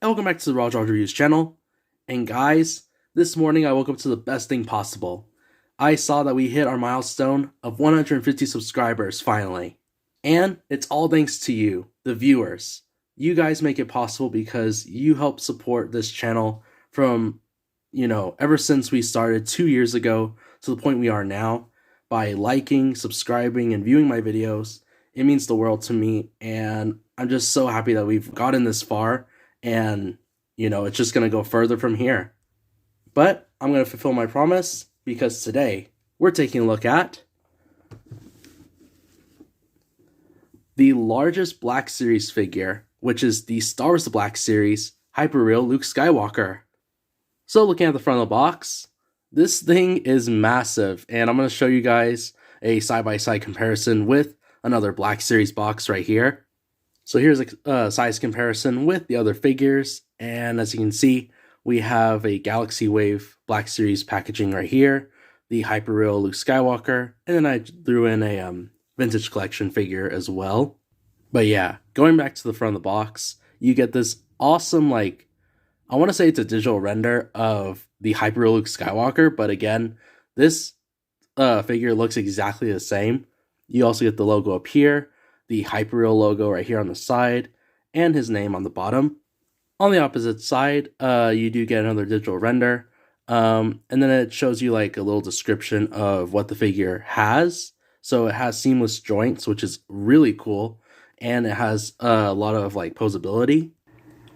welcome back to the Raw George Reviews channel. And guys, this morning I woke up to the best thing possible. I saw that we hit our milestone of 150 subscribers finally. And it's all thanks to you, the viewers. You guys make it possible because you help support this channel from, ever since we started 2 years ago to the point we are now by liking, subscribing, and viewing my videos. It means the world to me, and I'm just so happy that we've gotten this far, and, it's just going to go further from here. But I'm going to fulfill my promise, because today we're taking a look at the largest Black Series figure, which is the Star Wars Black Series HYPERREAL Luke Skywalker. So looking at the front of the box, this thing is massive, and I'm going to show you guys a side-by-side comparison with another Black Series box right here. So here's a size comparison with the other figures, and as you can see, we have a Galaxy Wave Black Series packaging right here, the HYPERREAL Luke Skywalker, and then I threw in a vintage collection figure as well. But yeah, going back to the front of the box, you get this awesome, I want to say it's a digital render of the HYPERREAL Luke Skywalker, but again, this figure looks exactly the same. You also get the logo up here, the HYPERREAL logo right here on the side, and his name on the bottom. On the opposite side, you do get another digital render, and then it shows you a little description of what the figure has. So it has seamless joints, which is really cool, and it has a lot of posability.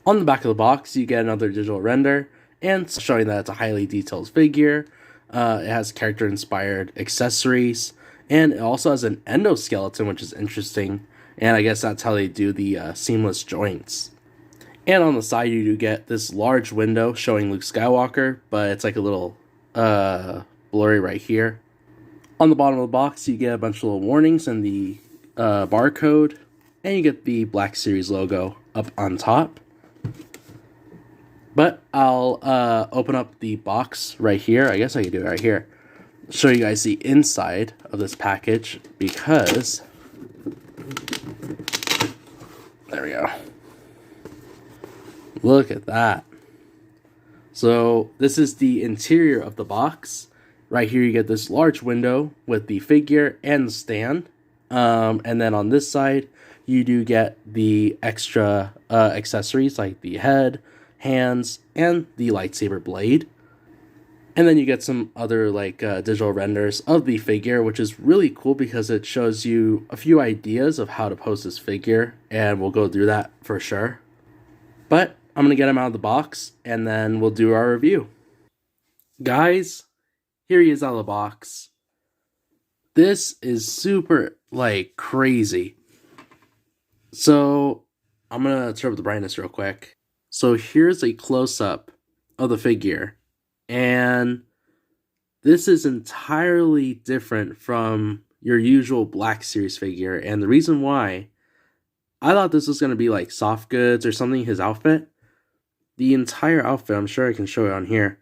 On the back of the box, you get another digital render, and showing that it's a highly detailed figure. It has character-inspired accessories, and it also has an endoskeleton, which is interesting, and I guess that's how they do the seamless joints. And on the side, you do get this large window showing Luke Skywalker, but it's a little blurry right here. On the bottom of the box, you get a bunch of little warnings and the barcode, and you get the Black Series logo up on top. But I'll open up the box right here. I guess I can do it right here. Show you guys the inside of this package, because there we go. Look at that. So this is the interior of the box. Right here you get this large window with the figure and the stand. And then on this side you do get the extra accessories like the head, hands, and the lightsaber blade. And then you get some other digital renders of the figure, which is really cool because it shows you a few ideas of how to pose this figure, and we'll go through that for sure. But I'm going to get him out of the box, and then we'll do our review. Guys, here he is out of the box. This is super, crazy. So, I'm going to turn up the brightness real quick. So here's a close-up of the figure. And this is entirely different from your usual Black Series figure. And the reason why, I thought this was going to be soft goods or something, his outfit. The entire outfit, I'm sure I can show it on here,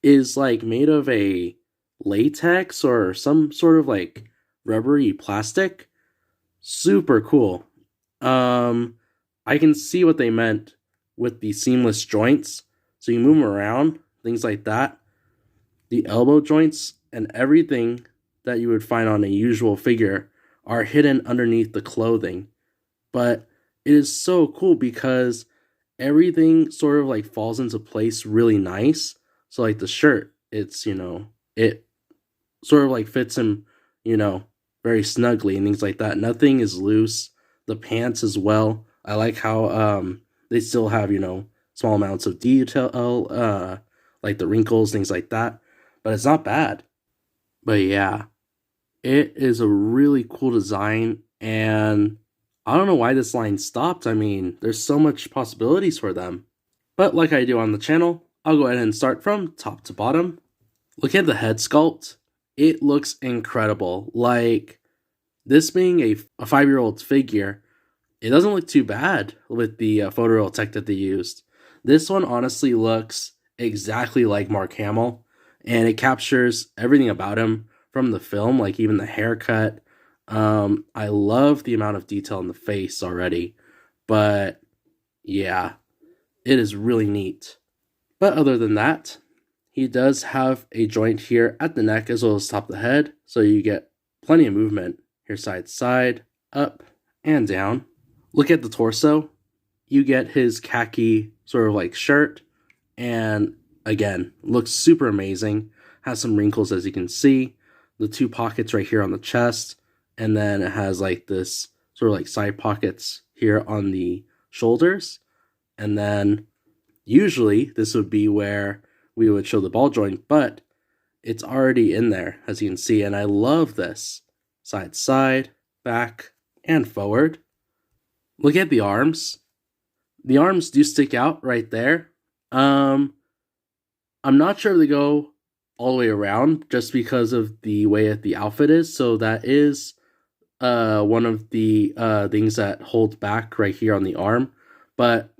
is made of a latex or some sort of rubbery plastic. Super cool. I can see what they meant with the seamless joints. So you move them around, things like that. The elbow joints and everything that you would find on a usual figure are hidden underneath the clothing. But it is so cool because everything sort of falls into place really nice. So the shirt, it's, it sort of fits him, very snugly and things like that. Nothing is loose. The pants as well. I like how they still have, small amounts of detail, like the wrinkles, things like that. But it's not bad. But yeah, it is a really cool design, and I don't know why this line stopped. I mean, there's so much possibilities for them. But like I do on the channel, I'll go ahead and start from top to bottom. Look at the head sculpt. It looks incredible. This being a 5-year-old figure, it doesn't look too bad with the photoreal tech that they used. This one honestly looks exactly like Mark Hamill, and it captures everything about him from the film, even the haircut. I love the amount of detail in the face already, but yeah, It is really neat. But other than that, he does have a joint here at the neck as well as top of the head, so you get plenty of movement here, side to side, up and down. Look at the torso. You get his khaki sort of like shirt, and again, looks super amazing. Has some wrinkles as you can see. The 2 pockets right here on the chest, and then it has like this sort of like side pockets here on the shoulders. And then usually this would be where we would show the ball joint, but it's already in there as you can see. And I love this. Side to side, back, and forward. Look at the arms. The arms do stick out right there. I'm not sure if they go all the way around just because of the way that the outfit is. So that is one of the things that holds back right here on the arm. But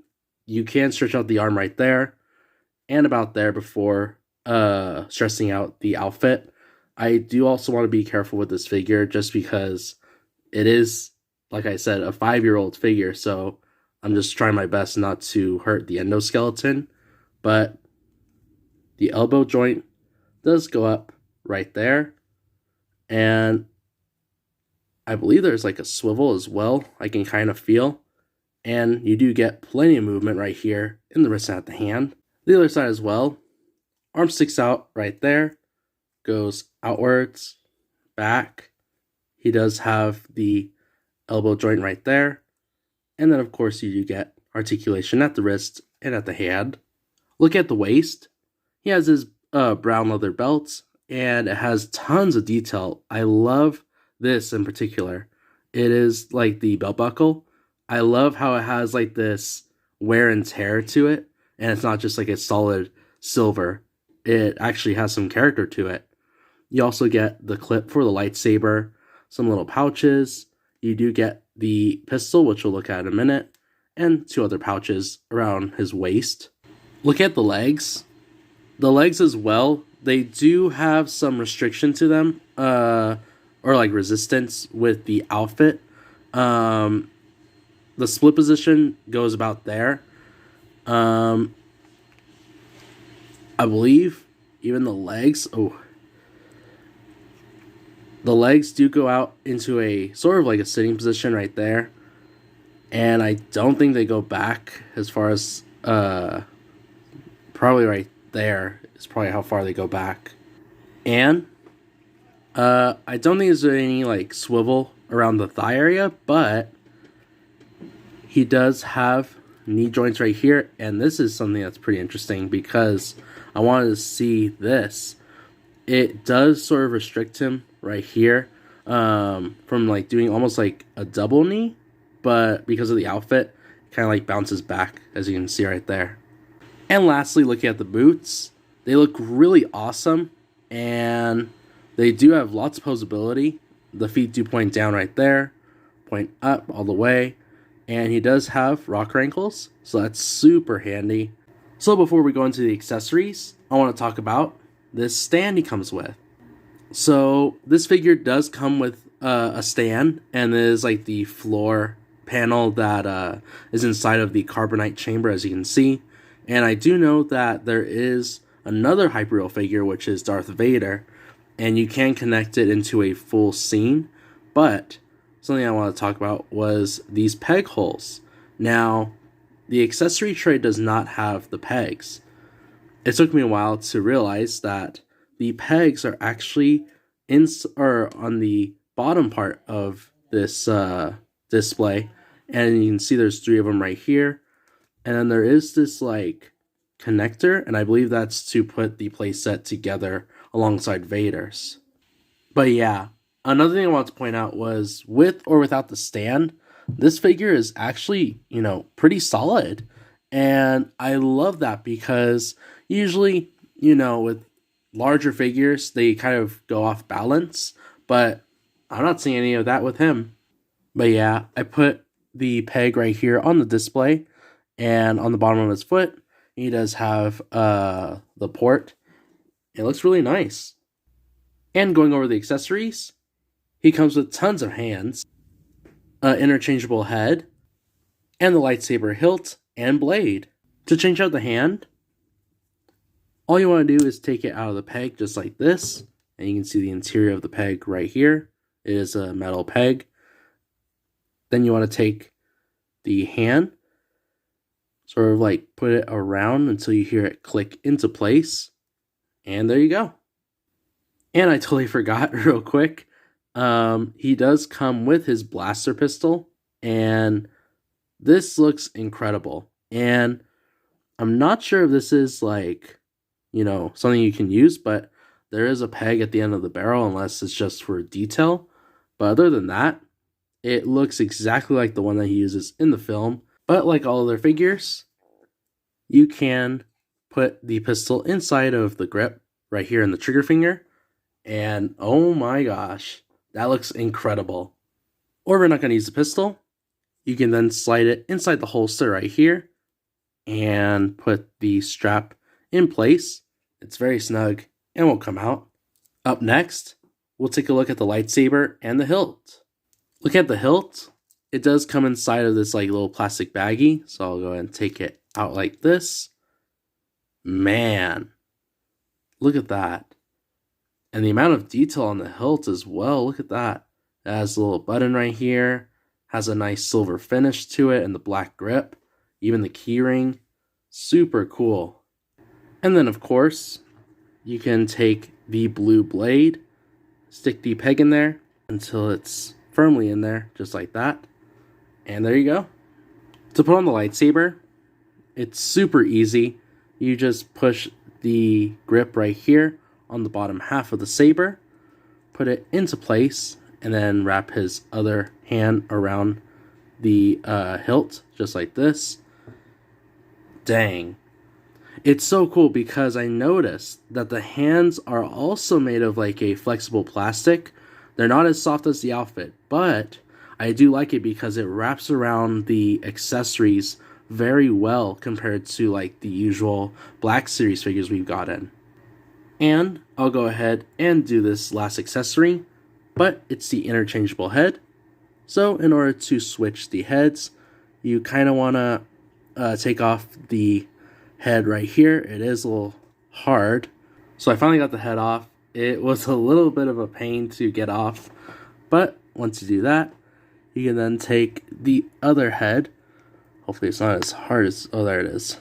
you can stretch out the arm right there and about there before stressing out the outfit. I do also want to be careful with this figure just because it is, like I said, a 5-year-old figure. So I'm just trying my best not to hurt the endoskeleton. But the elbow joint does go up right there. And I believe there's like a swivel as well, I can kind of feel. And you do get plenty of movement right here in the wrist and at the hand. The other side as well. Arm sticks out right there. Goes outwards, back. He does have the elbow joint right there. And then of course you do get articulation at the wrist and at the hand. Look at the waist. He has his brown leather belt, and it has tons of detail. I love this in particular. It is like the belt buckle. I love how it has like this wear and tear to it, and it's not just like a solid silver. It actually has some character to it. You also get the clip for the lightsaber, some little pouches. You do get the pistol, which we'll look at in a minute, and 2 other pouches around his waist. Look at the legs. The legs as well, they do have some restriction to them, or like resistance with the outfit. The split position goes about there. I believe even the legs, the legs do go out into a sort of like a sitting position right there. And I don't think they go back as far as, probably right there is probably how far they go back. And I don't think there's any like swivel around the thigh area, but he does have knee joints right here, and this is something that's pretty interesting because I wanted to see this. It does sort of restrict him right here from like doing almost like a double knee, but because of the outfit, it kind of like bounces back as you can see right there. And lastly, looking at the boots, they look really awesome, and they do have lots of posability. The feet do point down right there, point up all the way, and he does have rocker ankles, so that's super handy. So before we go into the accessories, I want to talk about this stand he comes with. So this figure does come with a stand, and there's like the floor panel that is inside of the carbonite chamber, as you can see. And I do know that there is another HYPERREAL figure, which is Darth Vader, and you can connect it into a full scene. But something I want to talk about was these peg holes. Now, the accessory tray does not have the pegs. It took me a while to realize that the pegs are actually on the bottom part of this display, and you can see there's 3 of them right here. And then there is this like connector, and I believe that's to put the playset together alongside Vader's. But yeah, another thing I want to point out was with or without the stand, this figure is actually, pretty solid. And I love that because usually, with larger figures, they kind of go off balance, but I'm not seeing any of that with him. But yeah, I put the peg right here on the display, and on the bottom of his foot, he does have the port. It looks really nice. And going over the accessories, he comes with tons of hands, interchangeable head, and the lightsaber hilt and blade. To change out the hand, all you want to do is take it out of the peg just like this, and you can see the interior of the peg right here. It is a metal peg. Then you want to take the hand, sort of like put it around until you hear it click into place, and there you go. And I totally forgot real quick, he does come with his blaster pistol, and this looks incredible. And I'm not sure if this is like, something you can use, but there is a peg at the end of the barrel unless it's just for detail. But other than that, it looks exactly like the one that he uses in the film. But like all other figures, you can put the pistol inside of the grip right here in the trigger finger. And oh my gosh, that looks incredible. Or if we're not going to use the pistol, you can then slide it inside the holster right here and put the strap in place. It's very snug and won't come out. Up next, we'll take a look at the lightsaber and the hilt. Look at the hilt. It does come inside of this like little plastic baggie, so I'll go ahead and take it out like this. Man, look at that. And the amount of detail on the hilt as well, look at that. It has a little button right here, has a nice silver finish to it and the black grip, even the keyring. Super cool. And then, of course, you can take the blue blade, stick the peg in there until it's firmly in there, just like that. And there you go. To put on the lightsaber, it's super easy. You just push the grip right here on the bottom half of the saber, put it into place, and then wrap his other hand around the hilt, just like this. Dang. It's so cool because I noticed that the hands are also made of like a flexible plastic. They're not as soft as the outfit, but I do like it because it wraps around the accessories very well compared to like the usual Black Series figures we've gotten. And I'll go ahead and do this last accessory, but it's the interchangeable head. So in order to switch the heads, you kind of want to take off the head right here. It is a little hard. So I finally got the head off. It was a little bit of a pain to get off, but once you do that, you can then take the other head. Hopefully it's not as hard as, oh, there it is.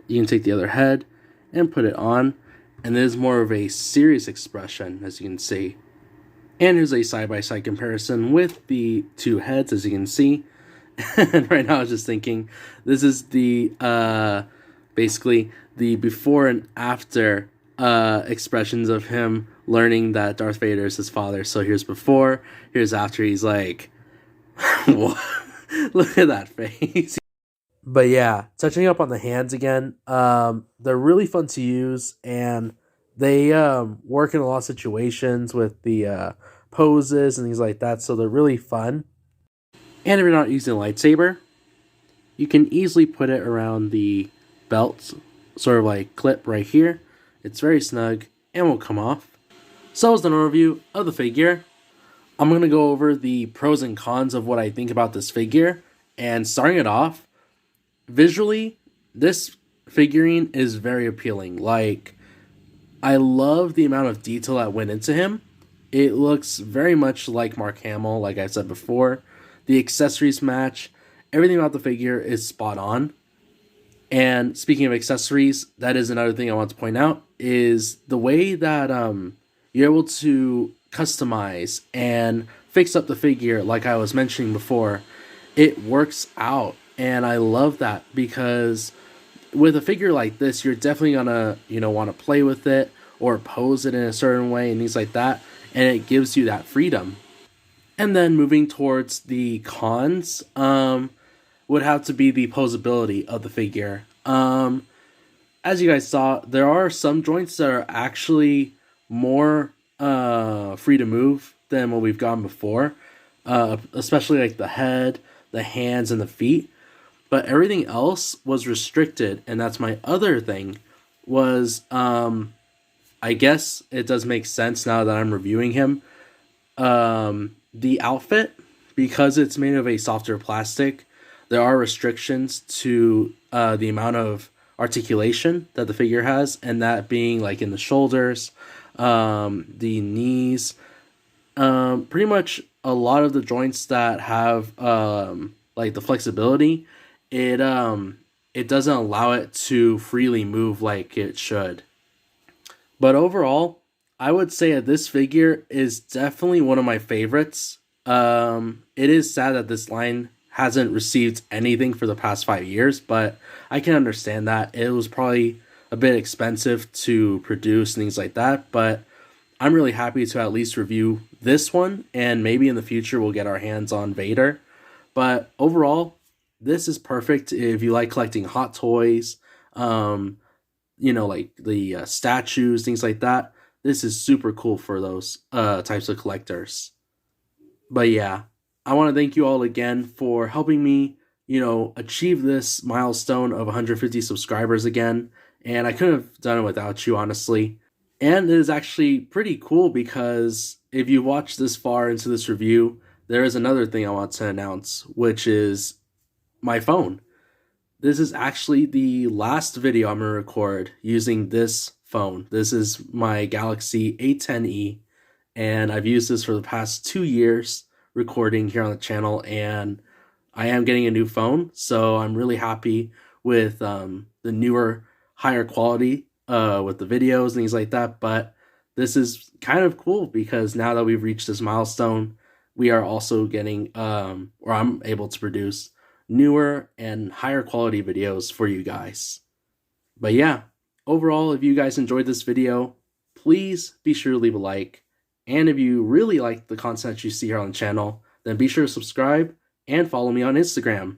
You can take the other head and put it on, and there's more of a serious expression, as you can see. And here's a side-by-side comparison with the two heads, as you can see. And right now I was just thinking, this is the basically the before and after expressions of him learning that Darth Vader is his father. So here's before, here's after. He's like, what? Look at that face. But yeah, touching up on the hands again, they're really fun to use, and they work in a lot of situations with the poses and things like that, so they're really fun. And if you're not using a lightsaber, you can easily put it around the belt, sort of like clip right here. It's very snug and will come off. So as an overview of the figure, I'm going to go over the pros and cons of what I think about this figure. And starting it off, visually, this figurine is very appealing. Like, I love the amount of detail that went into him. It looks very much like Mark Hamill, like I said before. The accessories match. Everything about the figure is spot on. And speaking of accessories, that is another thing I want to point out, is the way that you're able to customize and fix up the figure, like I was mentioning before. It works out, and I love that, because with a figure like this, you're definitely gonna want to play with it or pose it in a certain way and things like that, and it gives you that freedom. And then moving towards the cons, would have to be the posability of the figure. As you guys saw, there are some joints that are actually more free to move than what we've gotten before, especially like the head, the hands, and the feet. But everything else was restricted, and that's my other thing, was, I guess it does make sense now that I'm reviewing him. The outfit, because it's made of a softer plastic, there are restrictions to the amount of articulation that the figure has, and that being like in the shoulders, the knees, pretty much a lot of the joints that have like the flexibility. It doesn't allow it to freely move like it should. But overall, I would say that this figure is definitely one of my favorites. It is sad that this line hasn't received anything for the past 5 years, but I can understand that. It was probably a bit expensive to produce and things like that, but I'm really happy to at least review this one, and maybe in the future we'll get our hands on Vader. But overall, this is perfect if you like collecting Hot Toys, like the statues, things like that. This is super cool for those types of collectors. But yeah, I want to thank you all again for helping me, achieve this milestone of 150 subscribers again. And I couldn't have done it without you, honestly. And it is actually pretty cool because if you watch this far into this review, there is another thing I want to announce, which is my phone. This is actually the last video I'm going to record using this phone. This is my Galaxy A10e, and I've used this for the past 2 years recording here on the channel, and I am getting a new phone, so I'm really happy with the newer, higher quality with the videos and things like that. But this is kind of cool because now that we've reached this milestone, we are also getting, or I'm able to produce newer and higher quality videos for you guys. But yeah, overall, if you guys enjoyed this video, please be sure to leave a like. And if you really like the content you see here on the channel, then be sure to subscribe and follow me on Instagram.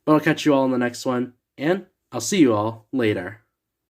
But I'll catch you all in the next one, and I'll see you all later.